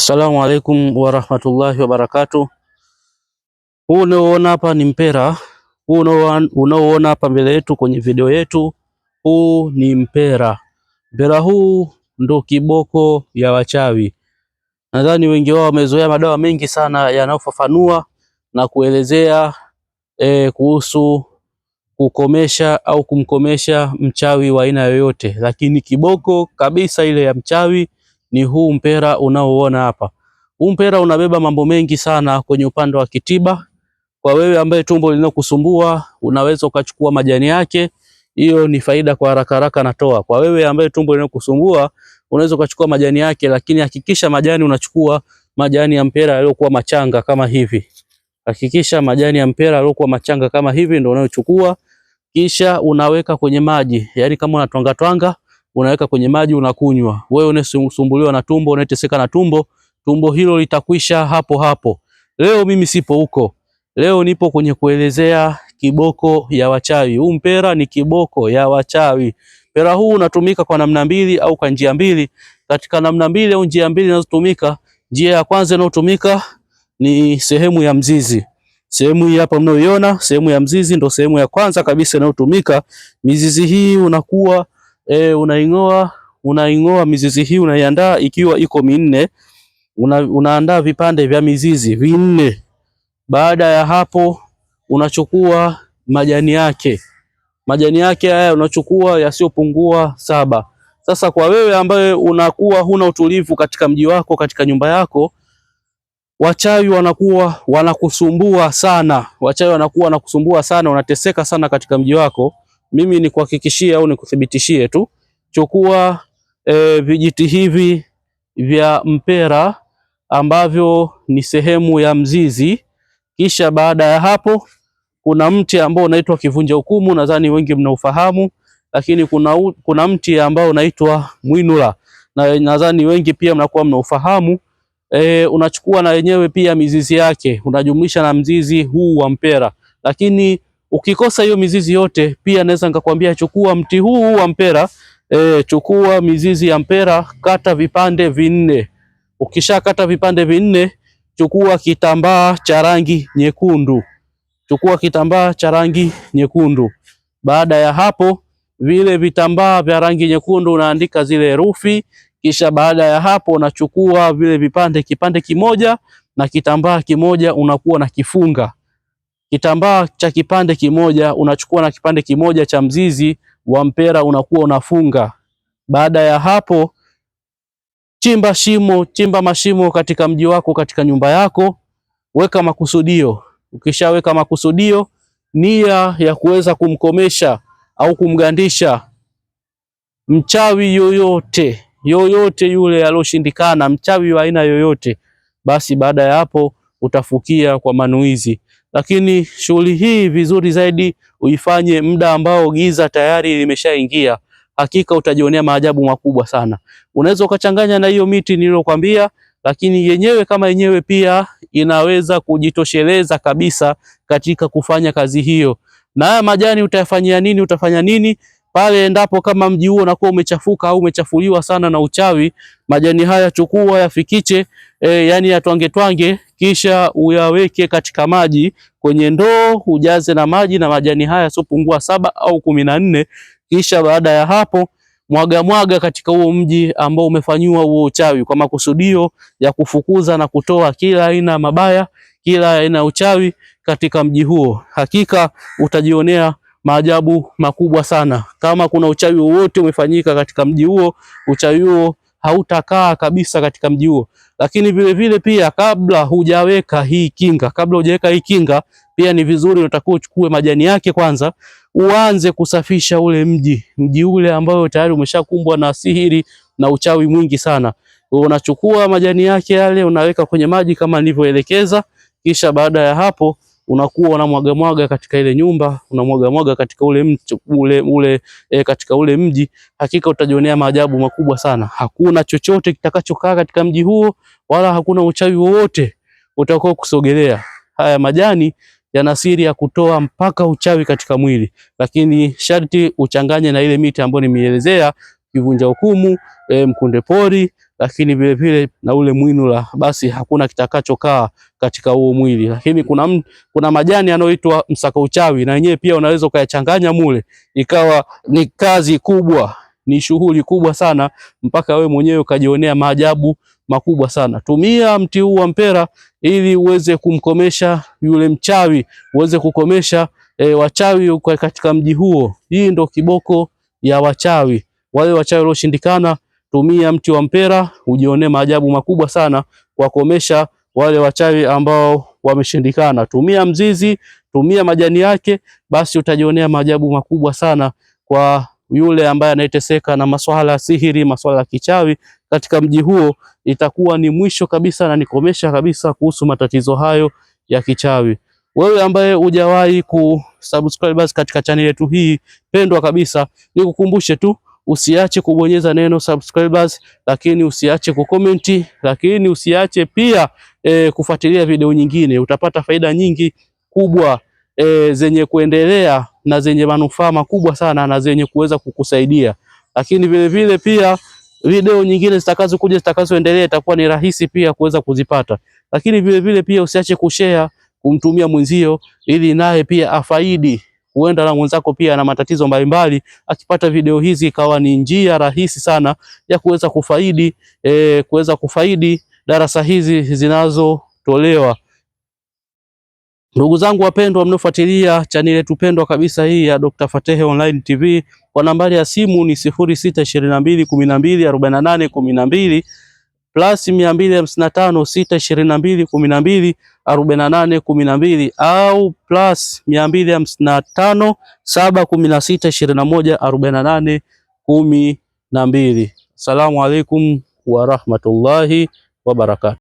Assalamu alaikum warahmatullahi wabarakatuh. Huu unaoona hapa ni mpera. Huu unaoona hapa mbele yetu kwenye video yetu, huu ni mpera. Mpera huu ndo kiboko ya wachawi. Nadhani wengi wao wamezoea madawa mengi sana yanayofafanua na kuelezea kuhusu kukomesha au kumkomesha mchawi wa aina yoyote, lakini kiboko kabisa ile ya mchawi ni huu mpera unaoona hapa. Huu mpera unabeba mambo mengi sana kwenye upande wa kitiba. Kwa wewe ambaye tumbo linakusumbua, unaweza ukachukua majani yake. Hiyo ni faida kwa haraka haraka natoa. Kwa wewe ambaye tumbo linakusumbua, unaweza ukachukua majani yake, lakini hakikisha majani unachukua majani ya mpera yaliyokuwa machanga kama hivi. Hakikisha majani ya mpera yaliyokuwa machanga kama hivi ndio unayochukua, kisha unaweka kwenye maji. Yaani kama unatwanga twanga, unaweka kwenye maji unakunywa. Wewe unasumbuliwa na tumbo, unateseka na tumbo, tumbo hilo litakwisha hapo hapo. Leo mimi sipo huko. Leo nipo kwenye kuelezea kiboko ya wachawi. Huu mpera ni kiboko ya wachawi. Mpera huu unatumika kwa namna mbili au kwa njia mbili. Katika namna mbili au njia mbili zinazotumika, njia ya kwanza inayotumika ni sehemu ya mzizi. Sehemu hii hapa mnayoiona, sehemu ya mzizi ndo sehemu ya kwanza kabisa inayotumika. Mizizi hii unakuwa unaing'oa mizizi hii, unaiandaa ikiwa iko minne. Unaandaa vipande vya mizizi vinne. Baada ya hapo unachukua majani yake. Majani yake haya unachukua yasiyopungua 7. Sasa kwa wewe ambaye unakuwa huna utulivu katika mji wako, katika nyumba yako, wachawi wanakuwa wanakusumbua sana. Wachawi wanakuwa wanakusumbua sana, unateseka sana katika mji wako. Mimi nikuhakikishie au nikuthibitishie tu, chukua vijiti hivi vya mpera ambavyo ni sehemu ya mzizi. Kisha baada ya hapo kuna mti ambao unaitwa kivunja hukumu, nadhani wengi mnaufahamu, lakini kuna mti ambao unaitwa mwinula, na nadhani wengi pia mnakuwa mnaufahamu. Unachukua na yenyewe pia mizizi yake, unajumlisha na mzizi huu wa mpera. Lakini ukikosa hiyo mizizi yote, pia naweza nikakwambia chukua mti huu wa mpera, chukua mizizi ya mpera, kata vipande vinne. Ukishakata vipande vinne, chukua kitambaa cha rangi nyekundu. Chukua kitambaa cha rangi nyekundu. Baada ya hapo, vile vitambaa vya rangi nyekundu unaandika zile herufi. Kisha baada ya hapo unachukua vile vipande, kipande kimoja na kitambaa kimoja unakuwa na kifunga. Kitambaa cha kipande kimoja unachukua na kipande kimoja cha mzizi wa mpera unakuwa unafunga. Baada ya hapo, chimba mashimo katika mji wako, katika nyumba yako, weka makusudio. Ukishaweka makusudio, nia ya kuweza kumkomesha au kumgandisha mchawi yoyote yule alioshindikana, mchawi wa aina yoyote, basi baada ya hapo utafukia kwa manuizi. Lakini shughuli hii vizuri zaidi uifanye muda ambao giza tayari limeshaingia. Hakika utajionea maajabu makubwa sana. Unaweza ukachanganya na hiyo miti niliyokuambia, lakini yenyewe kama yenyewe pia inaweza kujitosheleza kabisa katika kufanya kazi hiyo. Na haya majani utayafanyia nini? Utafanya nini pale endapo kama mji huo unakuwa umechafuka au umechafuliwa sana na uchawi? Majani haya chukua, yafikiche, yani yatwange twange, kisha uyaweke katika maji kwenye ndoo, ujaze na maji na majani haya sopungua 7 au 14. Kisha baada ya hapo mwaga katika huo mji ambao umefanyiwa huo uchawi, kwa makusudio ya kufukuza na kutoa kila aina mabaya, kila aina uchawi katika mji huo. Hakika utajionea maajabu makubwa sana. Kama kuna uchawi wowote umefanyika katika mji huo, uchawi huo hautakaa kabisa katika mji huo. Lakini vile vile pia kabla hujaweka hii kinga, pia ni vizuri unatakiwa uchukue majani yake kwanza, uanze kusafisha ule mji ule ambao tayari umeshakumbwa na sihiri na uchawi mwingi sana. Unachukua majani yake yale unaweka kwenye maji kama nilivyoelekeza, kisha baada ya hapo unakuwa unamwaga katika ile nyumba, unamwaga katika katika ule mji. Hakika utajionea maajabu makubwa sana. Hakuna chochote kitakachokaa katika mji huo, wala hakuna uchawi wowote utakao kusogelea. Haya majani yana siri ya kutoa mpaka uchawi katika mwili, lakini sharti uchanganye na ile miti ambayo nimeelezea: kivunja hukumu, mkunde pori, lakini vile vile na ule mwinula, basi hakuna kitakachokaa katika huo mwili. Lakini kuna majani yanayoitwa msaka uchawi, na yenyewe pia unaweza ukayachanganya mule, ikawa ni kazi kubwa, ni shughuli kubwa sana, mpaka wewe mwenyewe ukajionea maajabu makubwa sana. Tumia mti huu wa mpera ili uweze kumkomesha yule mchawi, uweze kukomesha wachawi katika mji huo. Hii ndo kiboko ya wachawi. Wale wachawi walioshindikana, tumia mti wa mpera ujionee maajabu makubwa sana kuwakomesha wale wachawi ambao wameshindikana. Tumia mzizi, tumia majani yake, basi utajionea maajabu makubwa sana kwa yule ambaye anayeteseka na masuala ya sihiri, masuala ya kichawi katika mji huo. Itakuwa ni mwisho kabisa na nikomesha kabisa kuhusu matatizo hayo ya kichawi. Wewe ambaye hujawahi kusubscribe katika channel yetu hii pendwa kabisa, nikukumbushe tu usiache kubonyeza neno subscribers, lakini usiache kukomenti, lakini usiache pia kufuatilia video nyingine. Utapata faida nyingi kubwa zenye kuendelea na zenye manufaa makubwa sana na zenye kuweza kukusaidia. Lakini vile vile pia video nyingine zitakazoendelea itakuwa ni rahisi pia kuweza kuzipata. Lakini vile vile pia usiache kushare, kumtumia mwenzio ili naye pia afaidi. Huenda na mwenzako pia na matatizo mbalimbali, akipata video hizi ikawa ni njia rahisi sana ya kuweza kufaidi darasa hizi zinazotolewa. Ndugu zangu wapendwa, mnaofuatilia channel yetu pendwa kabisa hii ya Dr. Fatehe Online TV, kwa nambari ya simu ni 0622124812 plus 255 622124812 au plus 255 716214812. Assalamu alaikum wa rahmatullahi wa barakatuh.